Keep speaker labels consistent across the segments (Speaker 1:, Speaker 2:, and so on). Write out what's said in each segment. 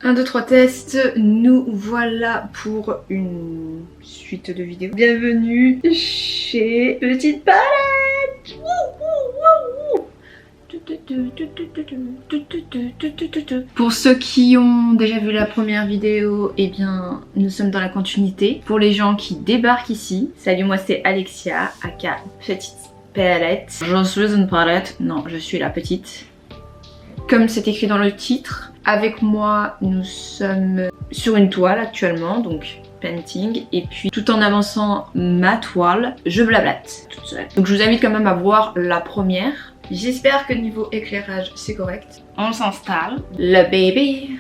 Speaker 1: 1, 2, 3 tests, nous voilà pour une suite de vidéos. Bienvenue chez Petite Palette. Pour ceux qui ont déjà vu la première vidéo, eh bien nous sommes dans la continuité. Pour les gens qui débarquent ici, salut, moi c'est Alexia, aka Petite Palette. Je suis une palette, non je suis la petite. Comme c'est écrit dans le titre, avec moi nous sommes sur une toile actuellement, donc painting, et puis tout en avançant ma toile, je blablate toute seule. Donc je vous invite quand même à voir la première. J'espère que niveau éclairage c'est correct. On s'installe. Le baby.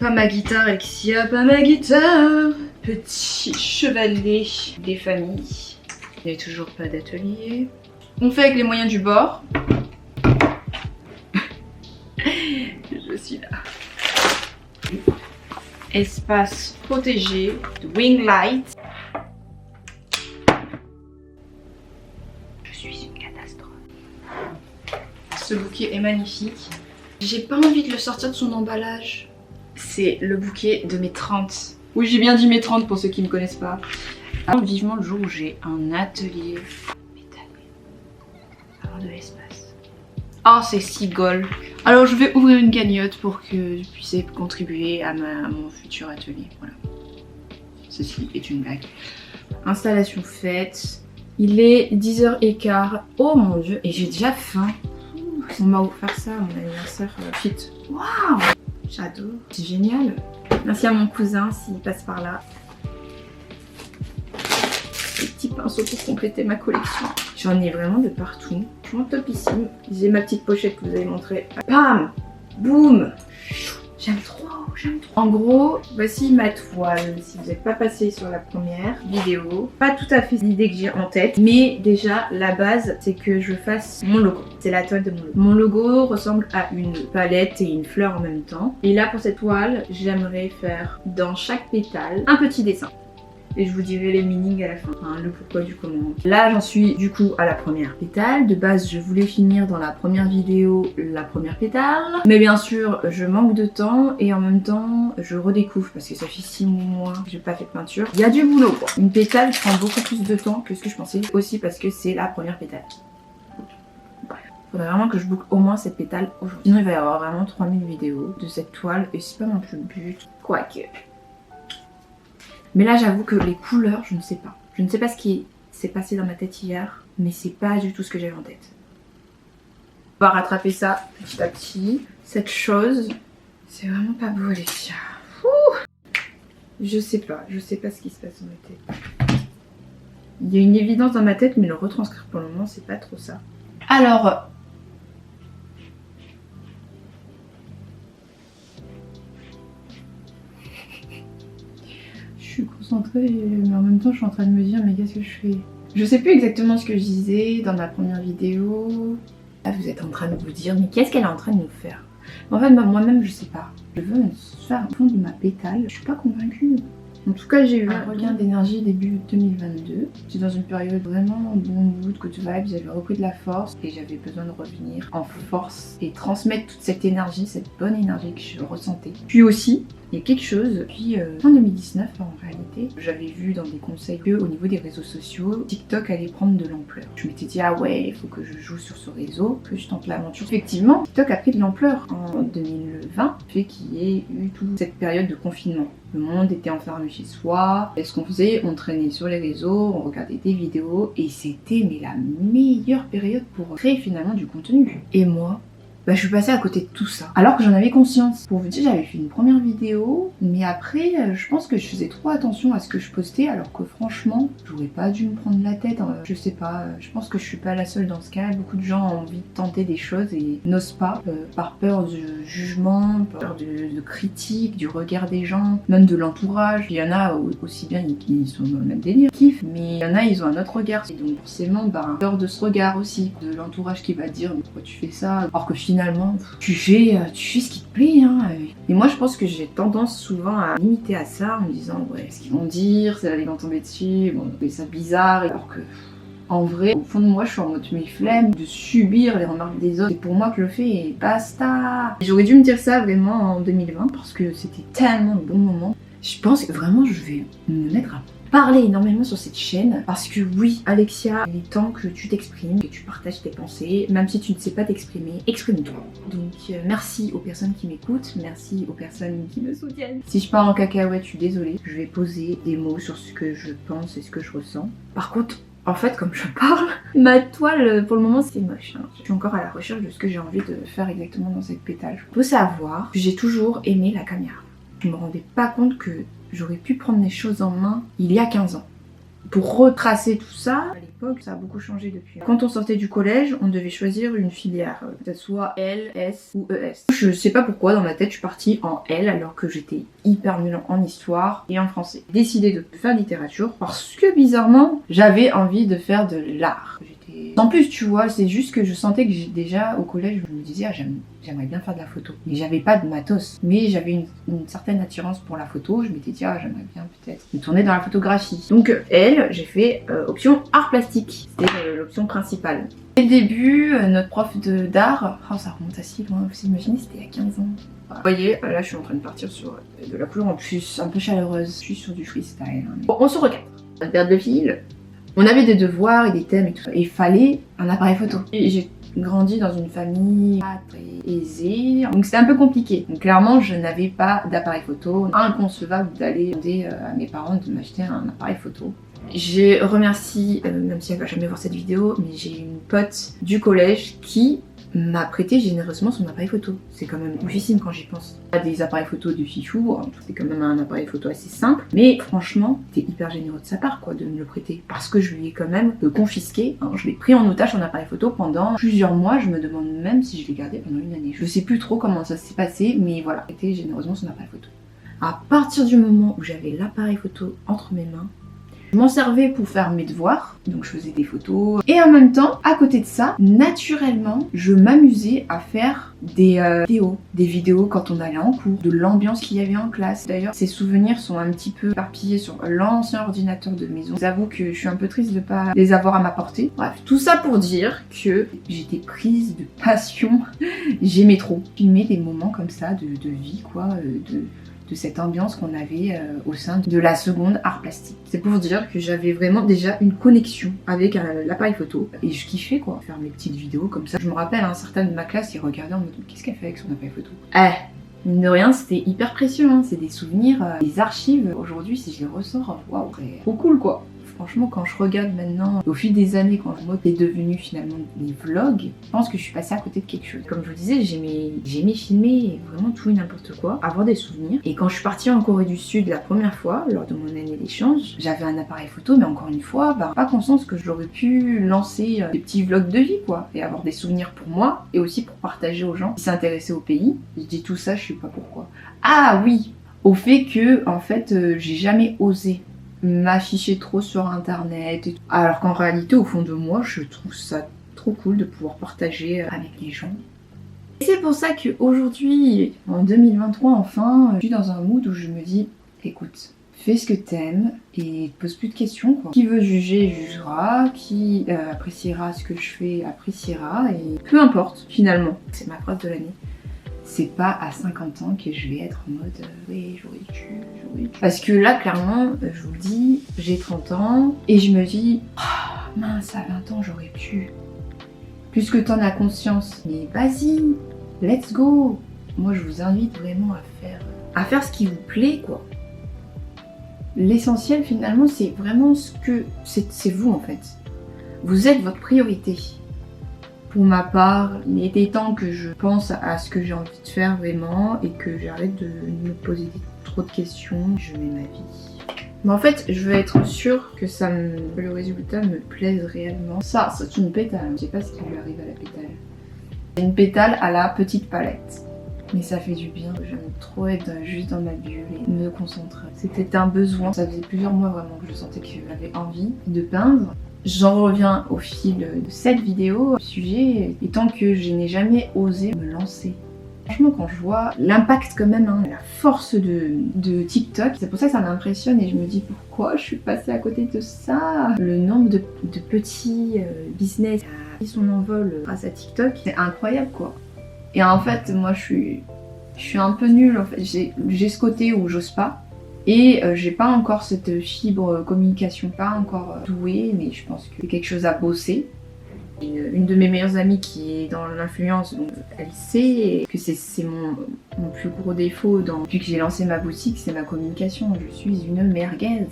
Speaker 1: Pas ma guitare Alexia, pas ma guitare. Petit chevalet des familles. Il n'y a toujours pas d'atelier. On fait avec les moyens du bord. Je suis là. Espace protégé, wing light. Je suis une catastrophe. Ce bouquet est magnifique. J'ai pas envie de le sortir de son emballage. C'est le bouquet de mes 30. Oui, j'ai bien dit mes 30 pour ceux qui ne me connaissent pas. Alors, vivement le jour où j'ai un atelier métallique. Avoir de l'espace. Oh, c'est si gold. Alors je vais ouvrir une cagnotte pour que je puisse contribuer à mon futur atelier. Voilà. Ceci est une blague. Installation faite. Il est 10h15. Oh mon dieu, et j'ai déjà faim. On m'a offert ça à mon anniversaire fit. Waouh, j'adore. C'est génial. Merci à mon cousin s'il passe par là. Des petits pinceaux pour compléter ma collection. J'en ai vraiment de partout. Franchement topissime. J'ai ma petite pochette que vous avez montrée. Pam, boum. J'aime trop, j'aime trop. En gros, voici ma toile. Si vous n'êtes pas passé sur la première vidéo, pas tout à fait l'idée que j'ai en tête, mais déjà la base, c'est que je fasse mon logo. C'est la toile de mon logo. Mon logo ressemble à une palette et une fleur en même temps. Et là, pour cette toile, j'aimerais faire dans chaque pétale un petit dessin. Et je vous dirai les meanings à la fin, enfin, le pourquoi du comment. Là j'en suis du coup à la première pétale. De base je voulais finir dans la première vidéo la première pétale. Mais bien sûr je manque de temps et en même temps je redécouvre parce que ça fait 6 mois que j'ai pas fait de peinture. Il y a du boulot quoi. Une pétale prend beaucoup plus de temps que ce que je pensais. Aussi parce que c'est la première pétale. Faudrait vraiment que je boucle au moins cette pétale aujourd'hui. Sinon il va y avoir vraiment 3000 vidéos de cette toile et c'est pas non plus le but. Quoique. Mais là j'avoue que les couleurs, je ne sais pas. Je ne sais pas ce qui s'est passé dans ma tête hier, mais c'est pas du tout ce que j'avais en tête. On va rattraper ça petit à petit. Cette chose, c'est vraiment pas beau Alexia. Je sais pas ce qui se passe dans ma tête. Il y a une évidence dans ma tête, mais le retranscrire pour le moment, c'est pas trop ça. Alors... Je suis concentrée mais en même temps je suis en train de me dire mais qu'est-ce que je fais? Je sais plus exactement ce que je disais dans ma première vidéo. Là vous êtes en train de vous dire mais qu'est-ce qu'elle est en train de nous faire? En fait moi-même je sais pas. Je veux me faire un fond de ma pétale. Je suis pas convaincue. En tout cas j'ai eu un regain d'énergie début 2022. J'étais dans une période vraiment bon mood, good vibes, j'avais repris de la force et j'avais besoin de revenir en force et transmettre toute cette énergie, cette bonne énergie que je ressentais. Puis aussi, il y a quelque chose, puis fin 2019 en réalité, j'avais vu dans des conseils que au niveau des réseaux sociaux, TikTok allait prendre de l'ampleur. Je m'étais dit ah ouais, il faut que je joue sur ce réseau, que je tente l'aventure. Effectivement, TikTok a pris de l'ampleur en 2020, fait qu'il y ait eu toute cette période de confinement. Le monde était enfermé chez soi. Et ce qu'on faisait, on traînait sur les réseaux, on regardait des vidéos et c'était mais la meilleure période pour créer finalement du contenu. Et moi, je suis passée à côté de tout ça. Alors que j'en avais conscience. Pour vous dire, j'avais fait une première vidéo, mais après, je pense que je faisais trop attention à ce que je postais, alors que franchement, j'aurais pas dû me prendre la tête. Je sais pas, je pense que je suis pas la seule dans ce cas. Beaucoup de gens ont envie de tenter des choses et n'osent pas, par peur du jugement, par peur de critique, du regard des gens, même de l'entourage. Il y en a aussi bien qui sont dans le même délire, kiffent, mais il y en a, ils ont un autre regard. Et donc forcément, peur de ce regard aussi, de l'entourage qui va dire, mais pourquoi tu fais ça? Alors que finalement, tu fais ce qui te plaît. Hein. Et moi, je pense que j'ai tendance souvent à limiter à ça en me disant, ouais, ce qu'ils vont dire, ça va les tomber dessus, bon, on fait ça bizarre, alors que En vrai, au fond de moi, je suis en mode mes flemme de subir les remarques des autres. C'est pour moi que je le fais et basta. J'aurais dû me dire ça vraiment en 2020 parce que c'était tellement le bon moment. Je pense que vraiment je vais me mettre à parler énormément sur cette chaîne parce que oui, Alexia, il est temps que tu t'exprimes, que tu partages tes pensées, même si tu ne sais pas t'exprimer, exprime-toi. Donc merci aux personnes qui m'écoutent, merci aux personnes qui me soutiennent. Si je pars en cacahuète, je suis désolée, je vais poser des mots sur ce que je pense et ce que je ressens. Par contre, en fait, comme je parle, ma toile, pour le moment, c'est moche. Hein. Je suis encore à la recherche de ce que j'ai envie de faire exactement dans cette pétale. Faut savoir que j'ai toujours aimé la caméra. Je me rendais pas compte que j'aurais pu prendre les choses en main il y a 15 ans. Pour retracer tout ça, à l'époque, ça a beaucoup changé depuis. Quand on sortait du collège, on devait choisir une filière, que ce soit L, S ou ES. Je sais pas pourquoi, dans ma tête, je suis partie en L alors que j'étais hyper nulle en histoire et en français. J'ai décidé de faire littérature parce que bizarrement, j'avais envie de faire de l'art. En plus, tu vois, c'est juste que je sentais que déjà au collège, je me disais, ah, j'aimerais bien faire de la photo. Mais j'avais pas de matos. Mais j'avais une certaine attirance pour la photo. Je m'étais dit, ah, j'aimerais bien peut-être me tourner dans la photographie. Donc, elle, j'ai fait option art plastique. C'était l'option principale. Dès le début, notre prof d'art, oh, ça remonte assez loin, vous imaginez, c'était il y a 15 ans. Voilà. Vous voyez, là, je suis en train de partir sur de la couleur en plus, un peu chaleureuse. Je suis sur du freestyle. Hein. Bon, on se recadre. On va perdre le fil. On avait des devoirs et des thèmes et tout ça. Et il fallait un appareil photo. Et j'ai grandi dans une famille pas très aisée, donc c'était un peu compliqué. Donc clairement, je n'avais pas d'appareil photo. Inconcevable d'aller demander à mes parents de m'acheter un appareil photo. Je remercie, même si elle va jamais voir cette vidéo, mais j'ai une pote du collège qui m'a prêté généreusement son appareil photo. C'est quand même oufissime quand j'y pense. Pas des appareils photo de fichou, c'est quand même un appareil photo assez simple, mais franchement, c'était hyper généreux de sa part quoi, de me le prêter. Parce que je lui ai quand même confisqué, hein, je l'ai pris en otage son appareil photo pendant plusieurs mois, je me demande même si je l'ai gardé pendant une année. Je sais plus trop comment ça s'est passé, mais voilà, j'ai prêté généreusement son appareil photo. À partir du moment où j'avais l'appareil photo entre mes mains, je m'en servais pour faire mes devoirs, donc je faisais des photos. Et en même temps, à côté de ça, naturellement, je m'amusais à faire des vidéos quand on allait en cours, de l'ambiance qu'il y avait en classe. D'ailleurs, ces souvenirs sont un petit peu éparpillés sur l'ancien ordinateur de maison. J'avoue que je suis un peu triste de pas les avoir à ma portée. Bref, tout ça pour dire que j'étais prise de passion. J'aimais trop filmer des moments comme ça de vie, quoi, de cette ambiance qu'on avait au sein de la seconde art plastique. C'est pour dire que j'avais vraiment déjà une connexion avec l'appareil photo et je kiffais quoi, faire mes petites vidéos comme ça. Je me rappelle, certains de ma classe ils regardaient en mode qu'est-ce qu'elle fait avec son appareil photo. Mine de rien, c'était hyper précieux, hein. C'est des souvenirs, des archives. Aujourd'hui, si je les ressors, waouh, c'est trop cool quoi. Franchement, quand je regarde maintenant, au fil des années, quand moi c'est devenu finalement les vlogs, je pense que je suis passée à côté de quelque chose. Comme je vous disais, j'aimais filmer vraiment tout et n'importe quoi, avoir des souvenirs. Et quand je suis partie en Corée du Sud la première fois, lors de mon année d'échange, j'avais un appareil photo, mais encore une fois, pas conscience que j'aurais pu lancer des petits vlogs de vie, quoi, et avoir des souvenirs pour moi, et aussi pour partager aux gens qui s'intéressaient au pays. Je dis tout ça, je sais pas pourquoi. Ah oui, au fait que, en fait, j'ai jamais osé m'afficher trop sur internet et tout. Alors qu'en réalité au fond de moi je trouve ça trop cool de pouvoir partager avec les gens. Et c'est pour ça qu'aujourd'hui en 2023 enfin je suis dans un mood où je me dis écoute, fais ce que t'aimes et pose plus de questions quoi. Qui veut juger jugera, qui appréciera ce que je fais appréciera et peu importe finalement. C'est ma phrase de l'année. C'est pas à 50 ans que je vais être en mode oui j'aurais dû. Parce que là clairement je vous le dis, j'ai 30 ans et je me dis oh, mince à 20 ans j'aurais pu. Plus que t'en as conscience, mais vas-y, let's go. Moi je vous invite vraiment à faire ce qui vous plaît quoi. L'essentiel finalement c'est vraiment ce que c'est vous en fait. Vous êtes votre priorité. Pour ma part, il était temps que je pense à ce que j'ai envie de faire vraiment et que j'arrête de me poser trop de questions. Je mets ma vie. Mais en fait, je veux être sûre que le résultat me plaise réellement. Ça, c'est une pétale. Je sais pas ce qui lui arrive à la pétale. C'est une pétale à la petite palette. Mais ça fait du bien. J'aime trop être juste dans ma bulle et me concentrer. C'était un besoin. Ça faisait plusieurs mois vraiment que je sentais que j'avais envie de peindre. J'en reviens au fil de cette vidéo, le sujet étant que je n'ai jamais osé me lancer Franchement, quand je vois l'impact quand même, hein, la force de TikTok, c'est pour ça que ça m'impressionne et je me dis pourquoi je suis passée à côté de ça. Le nombre de petits business qui a pris son envol grâce à TikTok, c'est incroyable quoi. Et en fait, moi je suis un peu nulle en fait. J'ai ce côté où j'ose pas. Et j'ai pas encore cette fibre communication, pas encore douée, mais je pense que c'est quelque chose à bosser. Une de mes meilleures amies qui est dans l'influence, donc elle sait que c'est mon plus gros défaut depuis que j'ai lancé ma boutique, c'est ma communication. Je suis une merguez.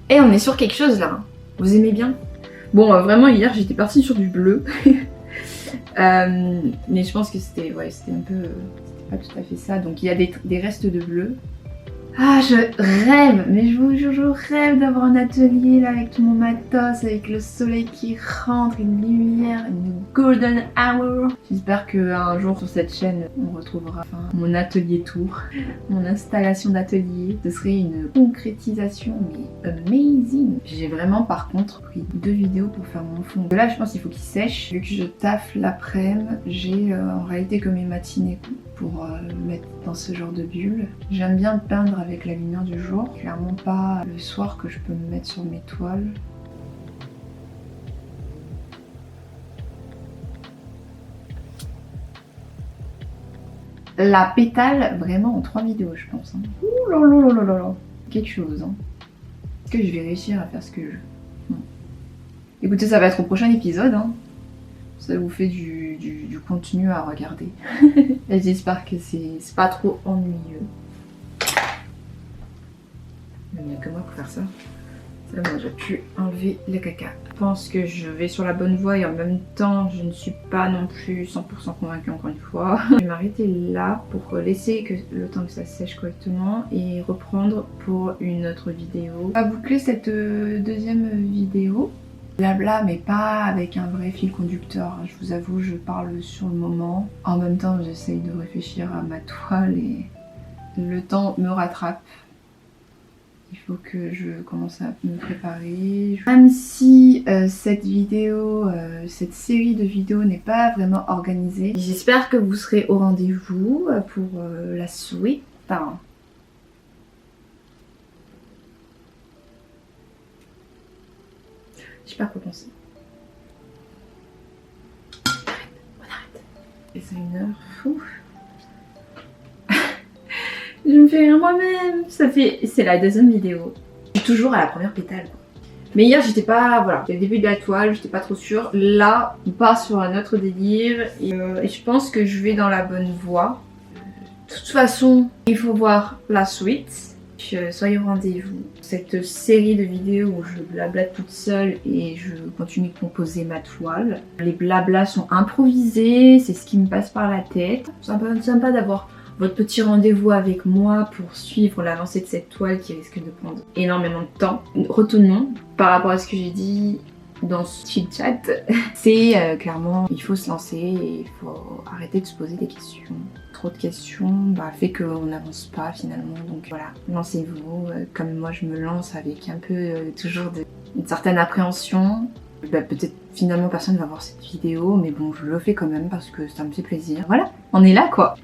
Speaker 1: Et on est sur quelque chose là. Vous aimez bien? Bon, vraiment hier j'étais partie sur du bleu. Mais je pense que c'était un peu... c'était pas tout à fait ça. Donc il y a des restes de bleu. Ah, je rêve, mais je vous jure, je rêve d'avoir un atelier là avec tout mon matos, avec le soleil qui rentre, une lumière, une golden hour. J'espère qu'un jour sur cette chaîne, on retrouvera mon atelier tour, mon installation d'atelier. Ce serait une concrétisation, mais amazing. J'ai vraiment par contre pris 2 vidéos pour faire mon fond. Là, je pense qu'il faut qu'il sèche. Vu que je taffe l'après-midi, j'ai en réalité que mes matinées pour mettre dans ce genre de bulle. J'aime bien peindre avec la lumière du jour, clairement pas le soir que je peux me mettre sur mes toiles. La pétale vraiment en 3 vidéos je pense. Hein. Ouh là là là là là. Quelque chose. Hein. Est-ce que je vais réussir à faire ce que je veux? Non. Écoutez, ça va être au prochain épisode. Hein. Ça vous fait du contenu à regarder. Et j'espère que c'est pas trop ennuyeux. Il n'y a que moi pour faire ça. C'est bon, j'ai pu enlever le caca. Je pense que je vais sur la bonne voie et en même temps, je ne suis pas non plus 100% convaincue encore une fois. Je vais m'arrêter là pour laisser le temps que ça sèche correctement et reprendre pour une autre vidéo. On va boucler cette deuxième vidéo. Blabla, mais pas avec un vrai fil conducteur. Je vous avoue, je parle sur le moment. En même temps, j'essaye de réfléchir à ma toile et le temps me rattrape. Il faut que je commence à me préparer. Même si cette vidéo, cette série de vidéos n'est pas vraiment organisée, j'espère que vous serez au rendez-vous pour la suite. Enfin, je sais pas quoi penser. On arrête. Et c'est 1 heure. Fou. Je me fais rire moi-même. C'est la deuxième vidéo. Je suis toujours à la première pétale. Mais hier j'étais pas, voilà, le début de la toile, j'étais pas trop sûre. Là, on part sur un autre délire et je pense que je vais dans la bonne voie. De toute façon, il faut voir la suite. Soyez au rendez-vous. Cette série de vidéos où je blablate toute seule et je continue de composer ma toile. Les blablas sont improvisés, c'est ce qui me passe par la tête. C'est un peu sympa d'avoir votre petit rendez-vous avec moi pour suivre l'avancée de cette toile qui risque de prendre énormément de temps. Retournons par rapport à ce que j'ai dit dans ce chit-chat. C'est clairement, il faut se lancer et il faut arrêter de se poser des questions. Trop de questions fait qu'on n'avance pas finalement, donc voilà, lancez-vous. Comme moi je me lance avec un peu toujours une certaine appréhension. Peut-être finalement personne ne va voir cette vidéo, mais bon, je le fais quand même parce que ça me fait plaisir. Voilà, on est là quoi.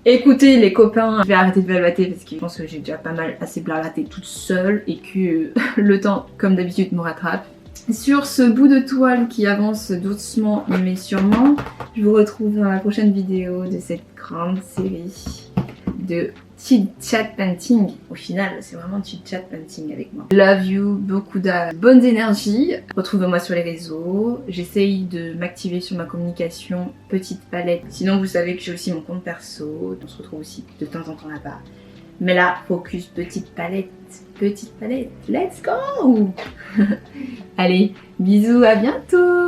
Speaker 1: Écoutez les copains, je vais arrêter de blablater parce que je pense que j'ai déjà pas mal assez blablaté toute seule et que le temps, comme d'habitude, me rattrape. Sur ce bout de toile qui avance doucement mais sûrement, je vous retrouve dans la prochaine vidéo de cette grande série de chit-chat painting. Au final, c'est vraiment chit-chat painting avec moi. Love you, beaucoup de bonnes énergies. Retrouvez-moi sur les réseaux. J'essaye de m'activer sur ma communication petite palette. Sinon, vous savez que j'ai aussi mon compte perso. On se retrouve aussi de temps en temps là-bas. Mais là, focus petite palette. Petite palette. Let's go! Allez, bisous, à bientôt!